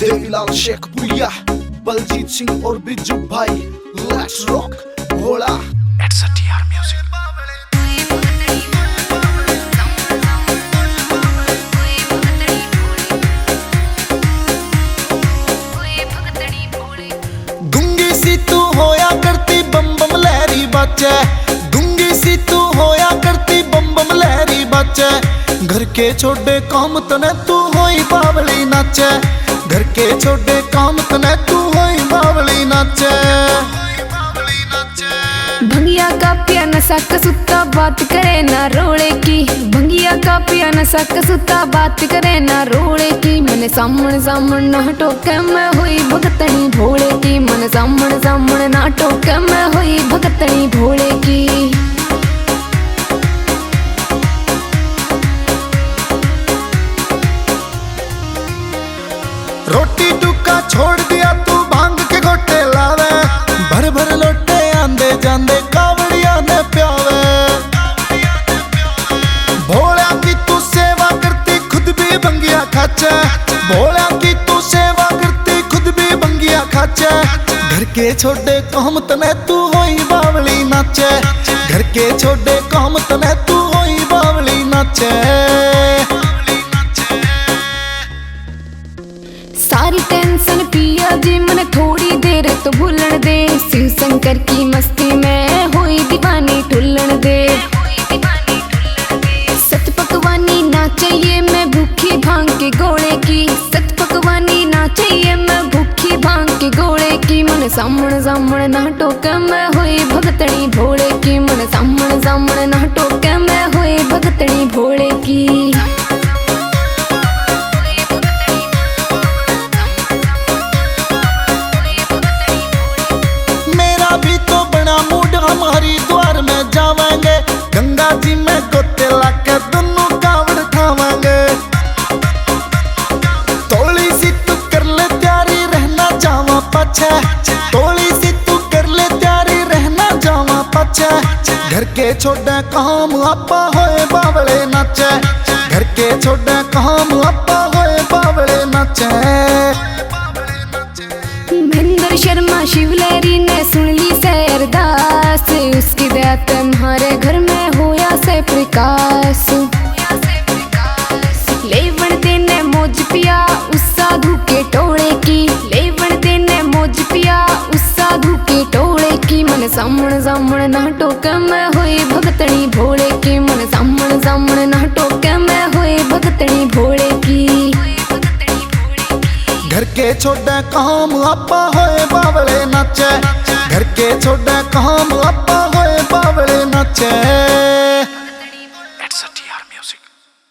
देवीलाल शेखपुरिया, बलजीत सिंह और बिज्जू भाई। Let's rock Bhola. It's a TR Music। गूंगी सी तू होया करती बम बम लहरी बाचे, गूंगी सी तू होया करती बम बम लहरी बाचे। घर के छोटे काम तने तू होई बावली नाचे, घर के छोटे काम तने तू होई बावली नाचे। भंगिया का पिया नशा कसूता बात करे ना रोड़े की, भंगिया का पिया नशा कसूता बात करे ना रोड़े की। मन सामण सामण ना टोके मैं हुई भगतनी भोले की, मन सामण सामण ना टोके मैं हुई भगतनी भोले की। रोटी टुका छोड़ दिया तू भांग के गोटे लावे, भर भर लोटे आंदे जांदे कावड़िया ने प्यावे। भोला की तू सेवा करती खुद भी भंगिया खाचे, भोला की तू सेवा करती खुद भी भंगिया खाचे। घर के छोटे काम तने तू होई बावली नाचे, घर के छोटे काम तने तू होई बावली नाचे। सारी टेंशन पिया जी मन थोड़ी देर तो भूलन दे, शिव शंकर की मस्ती में हुई दीवानी ठुलन दे। सत पकवानी ना चाहिए मैं भूखी भांग के गोले की, सत पकवानी ना चाहिए मैं भूखी भांग के गोले की। मन सामण सामण ना टोके मैं हुई भगतनी भोले की, मन सामण सामण ना टोके मैं हुई भगतनी भोले की। हमारी द्वार में जावांगे, गंगा जी में गोते लाके दोनों कावड़ खावांगे। तोली सी तू कर ले तैयारी रहना जावा पाछे, तोली सी तू कर ले तैयारी रहना जावा पाछे। घर के छोटे काम आपा होए बावले नाचे, घर के छोटे काम आपा होए बावले नाचे। महेंद्र शर्मा शिवलहरी ने सुन ली से अरदास, उसकी दया तुम्हारे घर में होया से प्रकाश। लेवण देने मौज पिया उस साधु के टोले की, लेवण देने मौज पिया उस साधु के टोले की। मन सामण सामण ना टोके मैं हुई भगतनी भोले की, मन सामण सामण ना टोके मैं हुई भगतनी भोले की। घर के छोटे काम आपा होए बावले नाचे, घर के छोटे काम आपा होए बावले नाचे।